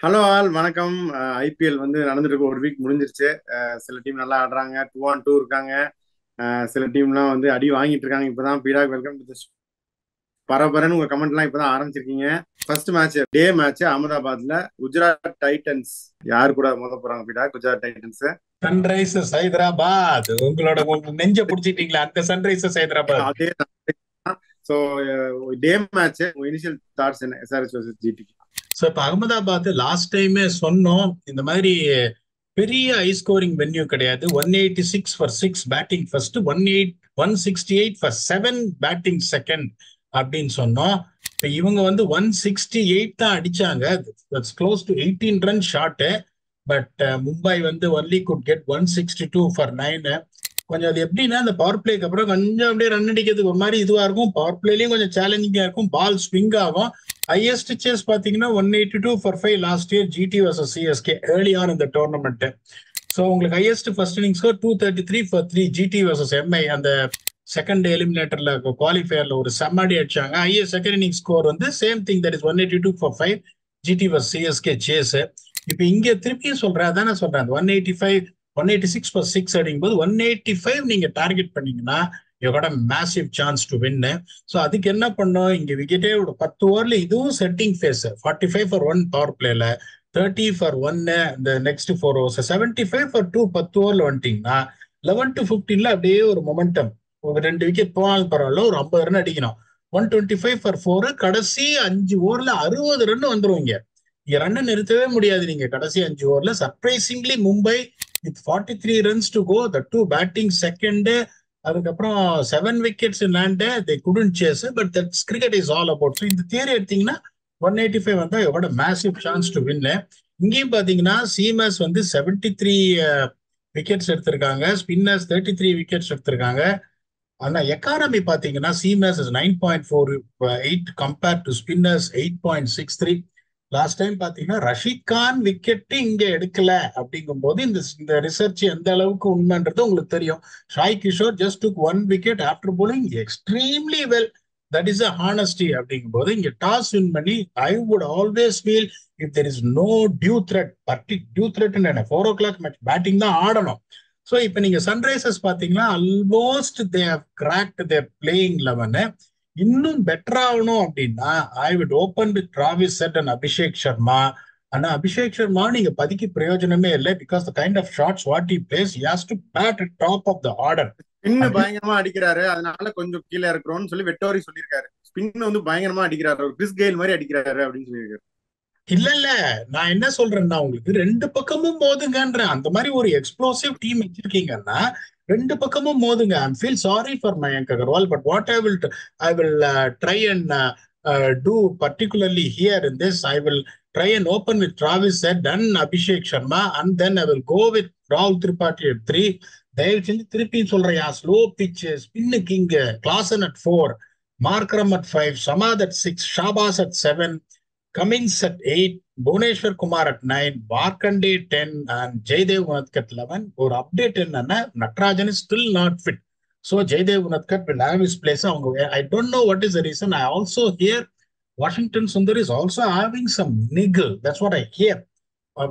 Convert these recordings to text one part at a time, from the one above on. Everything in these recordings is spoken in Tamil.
ஹலோ ஆல் வணக்கம். ஐபிஎல் வந்து நடந்துட்டு இருக்கு. ஒரு வீக் முடிஞ்சிருச்சு. சில டீம் நல்லா ஆடுறாங்க, 2-2 இருக்காங்க. சில டீம்லாம் வந்து அடி வாங்கிட்டு இருக்காங்க. இப்பதான் பீடாக் வெல்கம் டு பரபரன்னு உங்க கமெண்ட்லாம் இப்பதான் ஆரம்பிச்சிருக்கீங்க. ஃபர்ஸ்ட் மேட்ச் டே மேட்ச் அகமதாபாத்ல குஜராத் டைட்டன்ஸ் யார் கூட மோத போறாங்க பீடா? Gujarat Titans Sunrisers Hyderabad. உங்க நெஞ்ச புடிச்சிட்டீங்களா? அந்த சன்ரைசர்ஸ் ஹைதராபாத். அதே தான். So day match initial thoughts என்ன எஸ்ஆர்எச் வர்சஸ் ஜிடி? சோ இப்ப அகமதாபாத் லாஸ்ட் டைமே சொன்னோம், இந்த மாதிரி பெரிய ஹை ஸ்கோரிங் வென்யூ கிடையாது. 186 for 6 batting first, 168 for 7 batting second அப்படின்னு சொன்னோம். இப்ப இவங்க வந்து 168 தான் அடிச்சாங்க. That's close to 18 run short. But Mumbai வந்து ஒன்லி குட் கெட் 162 ஃபார் 9. கொஞ்சம் அது எப்படின்னா, அந்த பவர் பிளேக்கு அப்புறம் கொஞ்சம் அப்படியே ரன் அடிக்கிறதுக்கு ஒரு மாதிரி இதுவா இருக்கும். பவர் பிளேலயும் கொஞ்சம் சேலஞ்சிங்கா இருக்கும். பால் ஸ்விங் ஆகும். ஹையஸ்ட் சேஸ் பாத்தீங்கன்னா 182 for 5 last year GT versus CSK early on இந்த டோர்னமெண்ட். ஸோ உங்களுக்கு highest first inning score 233 for 3 GT versus MI. அந்த செகண்ட் எலிமினேட்டர்ல குவாலிஃபயர்ல ஒரு செம்மடி அடிச்சாங்க. ஹையஸ்ட் செகண்ட் இன்னிங் ஸ்கோர் வந்து same thing, that is 182 for 5 GT versus CSK chase. இப்ப இங்க திருப்பியும் சொல்றேன், அதானே சொல்றேன், 186 ஃபார் 6 அப்படிங்கும்போது 185 நீங்க டார்கெட் பண்ணீங்கன்னா யோட massive chance to win. So அதுக்கு என்ன பண்ணும், இங்க விக்கெட்டே ஒரு 10 ஓவர்ல இதுவும் செட்டிங் ஃபேஸ். 45 ஃபார் 1 பவர் பிளேல, 30 ஃபார் 1 இந்த நெக்ஸ்ட் 4 ஓவர்ஸ், 75 ஃபார் 2 10 ஓவர்ல வந்துட்டீங்கன்னா 11 to 15ல அப்படியே ஒரு மொமெண்டம். ஒரு 2 விக்கெட் போனாலும் பரவாயில்ல, ஒரு 50 ரன் அடிக்கணும். 125 ஃபார் 4 கடைசி 5 ஓவர்ல 60 ரன் வந்துருவீங்க. இங்க ரன் நிறுத்தவே முடியாது நீங்க கடைசி 5 ஓவர்ல. Surprisingly Mumbai with 43 runs to go, the two batting second, அதுக்கப்புறம் 7 wickets in hand, they couldn't chase. But that's cricket is all about. So இந்த தியரி எடுத்தீங்கன்னா 185 வந்தா எவ்வளோ மேசிவ் சான்ஸ் டு வின். இங்கேயும் பாத்தீங்கன்னா சீமஸ் வந்து 73 விக்கெட்ஸ் எடுத்திருக்காங்க, ஸ்பின்னர்ஸ் 33 விக்கெட்ஸ் எடுத்திருக்காங்க. ஆனா எக்கானமி பாத்தீங்கன்னா Sheamus is 9.48 compared to spinners 8.63. Last time பாத்தீங்கன்னா ரஷீத் கான் விக்கெட் இங்க எடுக்கல. அப்படிங்கும் போது இந்த ரிசர்ச் எந்த அளவுக்கு உண்மைன்றது உங்களுக்கு தெரியும். Sai Kishore just took 1 wicket after bowling extremely well. That is a honesty. அப்படிங்கும் போது இங்க டாஸ் வின் பண்ணி I would always feel if there is no dew threat, dew threat 4 o'clock match batting தான் ஆடணும். ஸோ இப்போ நீங்க சன்ரைசர்ஸ் பாத்தீங்கன்னா almost they have cracked their playing 11. இன்னும் பெட்டர் ஆகணும் அப்படின்னா I would open with Travis Head and Abhishek Sharma. ஆனா அபிஷேக் சர்மா நீங்க பதிக்கு பிரயோஜனமே இல்லை. Because the kind of shots what he plays, he has to bat at top of the order. Spin பயங்கரமா அடிக்கிறாரு, அதனால கொஞ்சம் கீழே இருக்கிறோம்னு சொல்லி வெட்டோரி சொல்லியிருக்காரு. ஸ்பின் வந்து பயங்கரமா அடிக்கிறாரு, ஒரு கிறிஸ் கெயில் மாதிரி அடிக்கிறாரு அப்படின்னு சொல்லியிருக்காரு. இல்ல இல்ல, நான் என்ன சொல்றேன்னா, உங்களுக்கு ரெண்டு பக்கமும் மோதுங்கன்றேன். அந்த மாதிரி ஒரு எக்ஸ்ப்ளோசிவ் டீம் வச்சிருக்கீங்கன்னா ரெண்டு பக்கமும் மோதுங்க. I feel sorry for Mayank Agarwal, but what I will try and do particularly here in this, I will try and open with Travis Head and Abhishek Sharma, and then I will go with ராகுல் திரிபாட்டி at 3. தயவு செஞ்சு திருப்பி சொல்றியா, slow pitch, spinning, Klaasen at 4, Markram at 5, Samad at 6, Shahbaz at 7, Cummins at 8, Bhuvneshwar Kumar at 9, Markande 10, and Jaydev Unadkat 11. ஒரு அப்டேட் என்னன்னா, Natarajan is still not fit. So Jaydev Unadkat will have his place. I don't know what is the reason. I also hear Washington Sundar is also having some niggle. That's what I hear.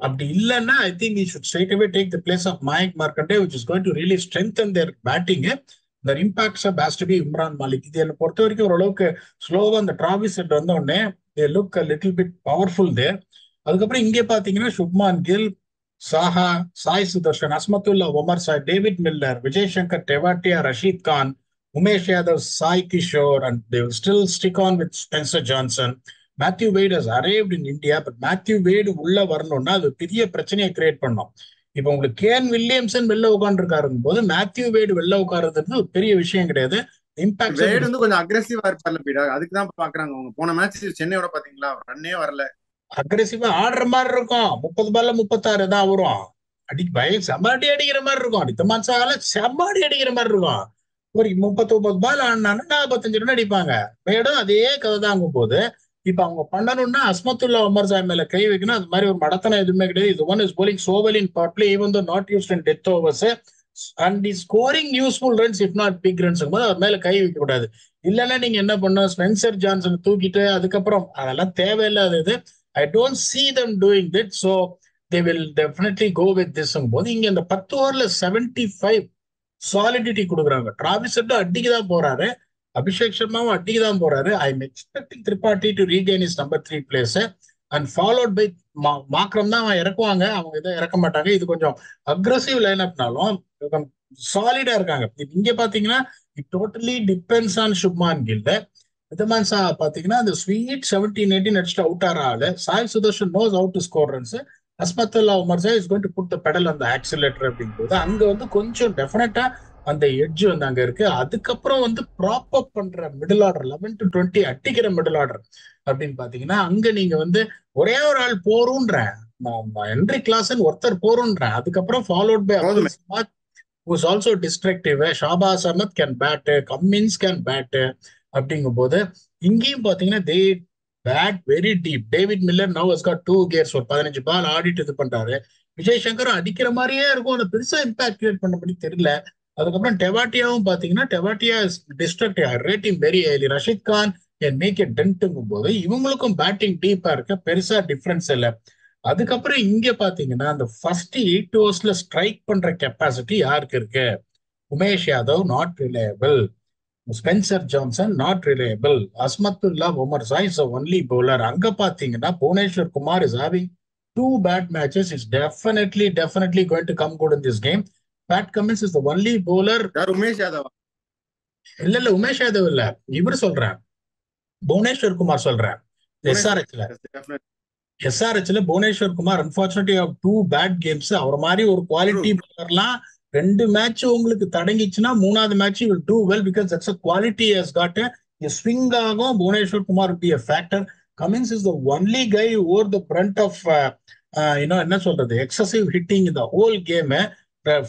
அப்படி இல்லைன்னா I think he should straight away take the place of Mayank Markande, which is going to really strengthen their batting. The impacts of has to be Imran Malik. இது என்னை பொறுத்த வரைக்கும் ஓரளவுக்கு ஸ்லோவா அந்த டிராவிஸ் ஹெட் வந்த உடனே they look a little bit powerful there. அதுக்கப்புறம் இங்கே பாத்தீங்கன்னா சுப்மான் கில், சாஹா, சாய் சுதர்ஷன், அஸ்மத்துல்லா ஒமர், சாய் David Miller, Vijay Shankar Tewatia, Rashid Khan, Umesh Yadav, Sai Kishore, and they will still stick on with Spencer Johnson. Matthew Wade has arrived in India, but Matthew Wade உள்ள வரணும்னா அது பெரிய பிரச்சனையை கிரியேட் பண்ணும். இப்போ உங்களுக்கு கேன் வில்லியம்சன் வெளில உட்காந்துருக்காருங்க போது மேத்யூ வெய்டு வெளில உட்காருறது ஒரு பெரிய விஷயம் கிடையாது. இம்பாக்ட் வேடு வந்து கொஞ்சம் அக்ரெசிவா இருப்பார்ல பீடா, அதுக்கு தான் பாக்குறாங்க. அவங்க போன மேட்ச் சென்னையோட பாத்தீங்களா, ரன்னே வரல. அக்ரெசிவா ஆடுற மாதிரி இருக்கும். 30 பால்ல 36 தான் வரும். செம்ம அடி அடிக்கிற மாதிரி இருக்கும். அடுத்த மாசால செம்ம அடி அடிக்கிற மாதிரி இருக்கும். ஒரு 39 பால் ஆடினாலும் 45 ரன் அடிப்பாங்க. மேடும் அதே கதை தாங்கும் போது இப்ப அவங்க பண்ணணும்னா அஸ்மத்துல்லா உமர் சாய் மேல கை வைக்கணும். அது மாதிரி ஒரு மடத்தனம் எதுவுமே கிடையாது. இது one is bowling so well in power play, even though not used in death overs, and is scoring useful runs if not big runs போது அவர் மேல கை வைக்க கூடாது. இல்லைன்னா நீங்க என்ன பண்ணும், ஸ்பென்சர் ஜான்சன் தூக்கிட்டு அதுக்கப்புறம் அதெல்லாம் தேவையில்லாதது. I don't see them doing that. So they will definitely go with this போது இங்க இந்த 10 ஓவர்ல 75 சாலிடிட்டி கொடுக்குறாங்க. டிராவிஸ் ஹெட் அடிக்க தான் போறாரு, அபிஷேக் சர்மாவும் அடிக்க தான் போறாரு. I am expecting Tripathi to regain his number 3 place and followed by Markram தான் அவன் இறக்குவாங்க, அவங்க இதை இறக்க மாட்டாங்க. இது கொஞ்சம் அக்ரஸிவ் லைன் அப்னாலும் சாலிடா இருக்காங்க. இங்க பாத்தீங்கன்னா it totally depends on Shubman Gill. Wriddhiman Saha பாத்தீங்கன்னா அந்த ஸ்வீட் 17-18 அடிச்சுட்டு அவுட் ஆற ஆளு. Sai Sudharsan knows out to score runs. Azmatullah Omarzai is going to put the pedal அந்த ஆக்சிலேட்டர் அப்படிங்கும்போது அங்க வந்து கொஞ்சம் டெஃபினட்டா அந்த எட்ஜ் வந்து அங்க இருக்கு. அதுக்கப்புறம் வந்து ப்ராப் அப் பண்ற மிடில் ஆர்டர் 11 to 20 அட்டிக்கிற மிடில் ஆர்டர் அப்படின்னு பாத்தீங்கன்னா அங்க நீங்க வந்து ஒரே ஒரு ஆள் போறோன்ற ஹென்ரி கிளாசன் ஒருத்தர் போறோன்ற, அதுக்கப்புறம் followed by Abdul Samad who is also destructive. Shahbaz Ahmed can bat, Cummins can bat அப்படிங்கும் போது இங்கேயும் பாத்தீங்கன்னா they bat very deep. David Miller now has got 2 gears, ஒரு 15 பால் ஆடிட்டு இது பண்றாரு. விஜய் சங்கரும் அடிக்கிற மாதிரியே இருக்கும், அந்த பெருசா இம்பாக்ட் கிரியேட் பண்ணபடி தெரியல. அதுக்கப்புறம் டெவாட்டியாவும் பாத்தீங்கன்னா Tewatia destructive rating very early. Rashid Khan can make a டென்ட்டுங்கும் போது இவங்களுக்கும் பேட்டிங் டீப்பா இருக்க பெருசா டிஃபரன்ஸ் இல்லை. அதுக்கப்புறம் இங்க பாத்தீங்கன்னா அந்த ஃபர்ஸ்ட் 8 ஓவர்ஸ்ல ஸ்ட்ரைக் பண்ற கெப்பாசிட்டி யாருக்கு இருக்கு? Umesh Yadav not reliable, Spencer Johnson not reliable, Azmatullah Omarzai is only bowler. அங்க பாத்தீங்கன்னா Bhuvneshwar Kumar is having 2 bad matches, is definitely going to come good in this game. Pat Cummins is the only bowler. Umesh Yadav இல்ல உமேஷ் யாதவ் இல்ல, இவர் சொல்றேன், புவனேஸ்வர் குமார் சொல்றேன். எஸ்ஆர்ஹெச்ல Bhuvneshwar Kumar unfortunately 2 bad games. அவர் மாதிரி ஒரு குவாலிட்டி பிளேயர்லாம் 2 மேட்ச் உங்களுக்கு தடங்கிச்சுன்னா 3வது match will do well because that's a quality has got a swing ஆகும். Bhubaneswar Kumar will be a factor. Cummins is the only guy who wore the brunt of என்ன சொல்றது excessive hitting in the whole game. 2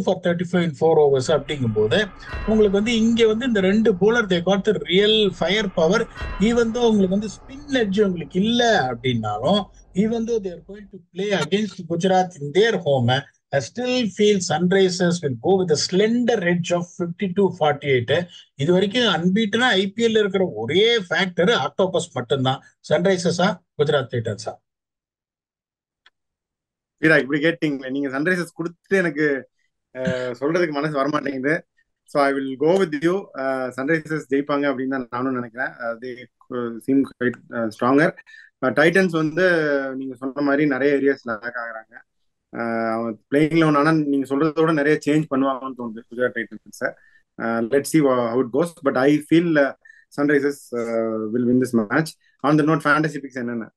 for 35 in 4 overs அப்படிங்கும் போது உங்களுக்கு வந்து இங்க வந்து இந்த 2 bowler they got the real fire power. Even though உங்களுக்கு வந்து ஸ்பின் எட்ஜ் உங்களுக்கு இல்ல அப்படின்னாலும் even though they are going to play against Gujarat in their home, I still feel Sunrisers will go with a slender edge of 52-48. இது வரைக்கும் அன்பீட்டனா ஐபிஎல் இருக்கிற ஒரே ஃபேக்டர் ஆக்டோபஸ் மட்டும்தான். சன்ரைசர்ஸா குஜராத் டைட்டன்ஸா? இப்படி கேட்டீங்களே நீங்க சன்ரைசர்ஸ் கொடுத்துட்டு எனக்கு சொல்றதுக்கு மனசு வரமாட்டேங்குது. So I will go with you. Sunrisers ஜெயிப்பாங்க அப்படின்னு தான் நானும் நினைக்கிறேன். They seem quite stronger. Titans வந்து நீங்க சொன்ன மாதிரி நிறைய ஏரியாஸ் லேக் ஆகுறாங்க. அவன் பிளேயிங் லெவன் ஆனால் நீங்க சொல்றதோட நிறைய சேஞ்ச் பண்ணுவாங்கன்னு தோணுது Gujarat Titans. Let's see how it goes, but I feel Sunrisers will win this match. On the note, fantasy picks என்னென்ன?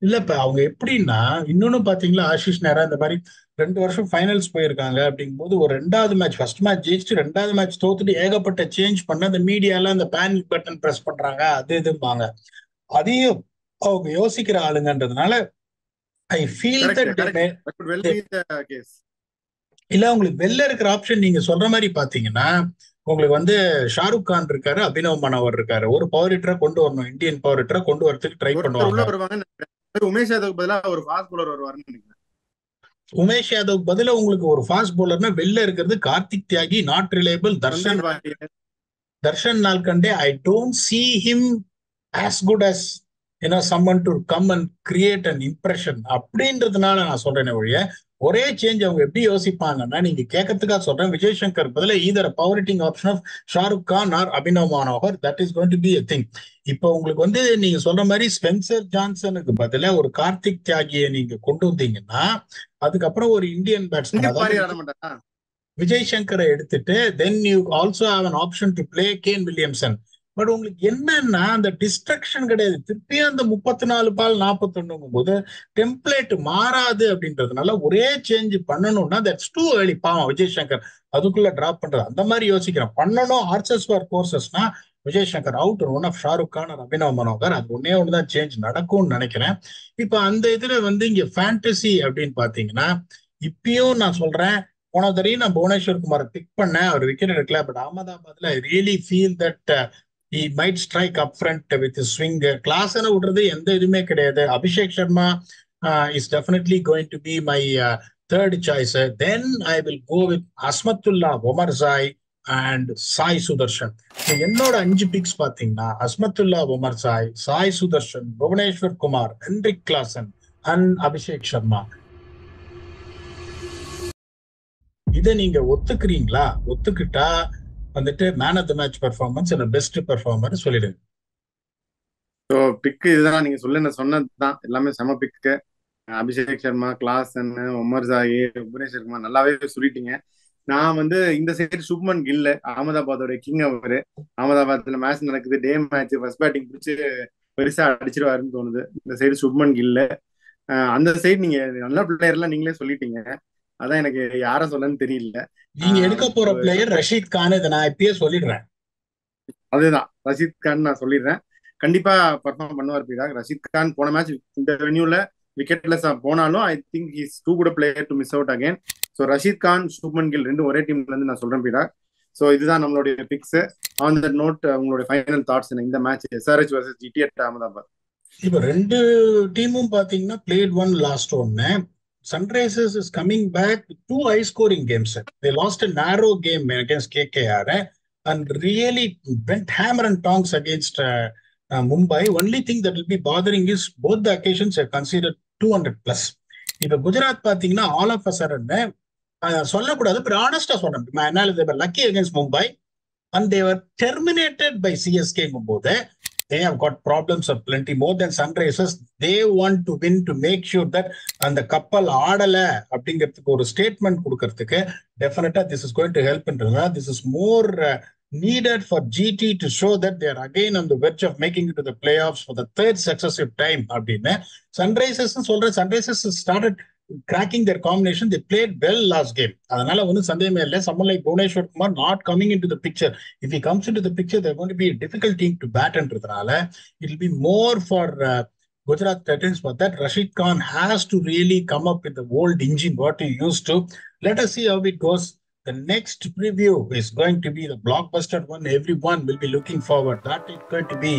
இல்ல இப்ப அவங்க எப்படின்னா இன்னொன்னு பாத்தீங்களா, ஆஷிஷ் நேரா இந்த மாதிரி 2 வருஷம் ஃபைனல்ஸ் போயிருக்காங்க அப்படிங்கும் போது ஒரு 2வது மேட்ச் ஃபர்ஸ்ட் மேட்ச் ஜெயிச்சுட்டு 2வது மேட்ச் தோத்துட்டு ஏகப்பட்ட சேஞ்ச் பண்ண அந்த மீடியால அந்த பேனிக் பட்டன் பிரஸ் பண்றாங்க அது இதும்பாங்க. அதையும் அவங்க யோசிக்கிற ஆளுங்கன்றதுனால ஐ ஃபீல் இல்ல உங்களுக்கு வெளில இருக்கிற ஆப்ஷன் நீங்க சொல்ற மாதிரி பாத்தீங்கன்னா உங்களுக்கு வந்து ஷாருக் கான் இருக்காரு, அபினவ் மனோவர் இருக்காரு. ஒரு பவர் ஹிட்டரை கொண்டு வரணும், இந்தியன் பவர் ஹிட்டரை கொண்டு வரதுக்கு ட்ரை பண்ணுவாங்க. உமேஷ் யாதவ் பதிலா ஒரு ஃபாஸ்ட் பவுலர் வருவாருன்னு நினைக்கிறேன். உமேஷ் யாதவ் பதிலா உங்களுக்கு ஒரு ஃபாஸ்ட் பவுலர்னா வெளில இருக்கிறது கார்த்திக் தியாகி not reliable, Darshan Nalkande. I don't see him as good as someone to come and create an impression அப்படின்றதுனால நான் சொல்றேன் ஒழிய ஒரே சேஞ்ச் அவங்க எப்படி யோசிப்பாங்கன்னா நீங்க கேட்கறதுக்காக சொல்றேன். விஜய் சங்கர் பதில either power hitting option of Shahrukh Khan or Abhinav Manohar, that is going to be a thing. இப்போ உங்களுக்கு வந்து நீங்க சொல்ற மாதிரி ஸ்பென்சர் ஜான்சனுக்கு பதிலா ஒரு கார்த்திக் தியாகியை நீங்க கொண்டு வந்தீங்கன்னா அதுக்கப்புறம் ஒரு இந்தியன் பேட்ஸ்மேன் விஜய் சங்கரை எடுத்துட்டு then you also have an option to play Kane Williamson. But உங்களுக்கு என்னன்னா அந்த டிஸ்ட்ரக்ஷன் கிடையாது. திருப்பியும் அந்த 34 பால் 41 போது டெம்ப்ளேட் மாறாது அப்படின்றதுனால ஒரே சேஞ்ச் பண்ணணும்னா தட்ஸ் டூ ஏர்லி. பாவம் விஜய் சங்கர் அதுக்குள்ள டிராப் பண்றது அந்த மாதிரி யோசிக்கிறேன். பண்ணணும் ஆர்ச்சஸ் ஃபார் கோர்சஸ்னா Vijay Shankar out, one of Shahrukh Khan or Abhinav Manohar. அது ஒன்னே ஒண்ணுதான் சேஞ்ச் நடக்கும்னு நினைக்கிறேன். இப்ப அந்த இதுல வந்து இங்க ஃபேண்டசி அப்படின்னு பாத்தீங்கன்னா இப்பயும் நான் சொல்றேன், போன தடவை நான் புவனேஸ்வர் குமாரை பிக் பண்ணேன், அவர் விக்கெட் எடுக்கல. பட் அகமதாபாத்ல I really feel that he might strike up front with his swing. கிளாஸ்ன விடுறது எந்த இதுவுமே கிடையாது. Abhishek Sharma is definitely going to be my third choice. Then I will go with Azmatullah Omarzai and Sai Sudharsan. என்னோட 5 பிக்ஸ் பாத்தீங்கன்னா Azmatullah Omarzai, Sai Sudharsan, Bhuvneshwar Kumar, Heinrich Klaasen and Abhishek Sharma. இதை நீங்க ஒத்துக்கிறீங்களா? ஒத்துக்கிட்டா வந்துட்டு man of the match performance இல்ல பெஸ்ட் பெர்ஃபார்மர் சொல்லிடுங்க. ஸோ பிக்கு இதுதான், நீங்க சொன்னது தான் எல்லாமே செம pick. Abhishek Sharma, Klaasen, Omarzai, Bhuvneshwar Kumar நல்லாவே சொல்லிட்டீங்க. நான் வந்து இந்த சைடு சுப்மன் கில், அகமதாபாத்தோட கிங் அவரு. அகமதாபாத்ல மேட்ச் நடக்குது, டே மேட்ச், ஃபர்ஸ்ட் பேட்டிங் பிடிச்சி பெருசா அடிச்சிருவாருன்னு தோணுது. இந்த சைடு சுப்மன் கில். அந்த சைடு நீங்க நல்ல பிளேயர்லாம் நீங்களே சொல்லிட்டீங்க. அதான் எனக்கு யார சொல்லன்னு தெரியல. நீங்க எடுக்க போற பிளேயர் ரஷீத் கான், இதை நான் இப்பயே சொல்லிடுறேன். அதுதான் ரஷீத் கான் நான் சொல்லிடுறேன். கண்டிப்பா பர்ஃபார்ம் பண்ணுவார் பீடா. ரஷீத் கான் போன மேட்ச் இந்த வென்யூல விக்கெட்லெஸ் போனாலும் I think is too good player to miss out again. So Rashid Khan, Shubman Gill ரெண்டும் ஒரே டீம்ல இருந்து நான் சொல்றேன் பீடா. ஸோ இதுதான் நம்மளுடைய பிக்ஸ். ஆன் த நோட் உங்களுடைய ஃபைனல் தாட்ஸ் இந்த match SRH vs GT at Ahmedabad. இப்போ 2 டீமும் பாத்தீங்கன்னா played one lost one. Sunrisers is coming back with 2 high-scoring games. They lost a narrow game against KKR and really went hammer and tongs against Mumbai. Only thing that will be bothering is both the occasions are considered 200+. இப்போ குஜராத் பாத்தீங்கன்னா all of a sudden சொல்லக்கூடாது, but honest-ஆ சொல்றேன், they were lucky against Mumbai and they were terminated by CSK போது they have got problems of plenty more than Sunrisers. They want to win to make sure that அந்த கப்பல் ஆடல அப்படிங்கிறதுக்கு ஒரு ஸ்டேட்மெண்ட் கொடுக்கறதுக்கு டெஃபினட்டா this is going to help. This is more needed for GT to show that they are again on the verge of making it to the playoffs for the 3rd successive time அப்படின்னு. Sunrisers started cracking their combination. They played well last game. அதனால ஒன்றும் சந்தேகமே இல்லை. Someone like Bhubaneswar Kumar not coming into the picture. If he comes into the picture, they're going to be a difficult team to bat என்றதுனால it will be more for Gujarat Titans. For that, Rashid Khan has to really come up with the old engine what he used to. Let us see how it goes. The next preview is going to be the blockbuster one. Everyone will be looking forward. That is going to be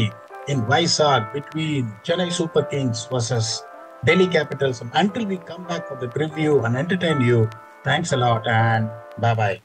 in Vizag between Chennai Super Kings versus Delhi Capitals. Until we come back for the preview and entertain you, thanks a lot and bye-bye.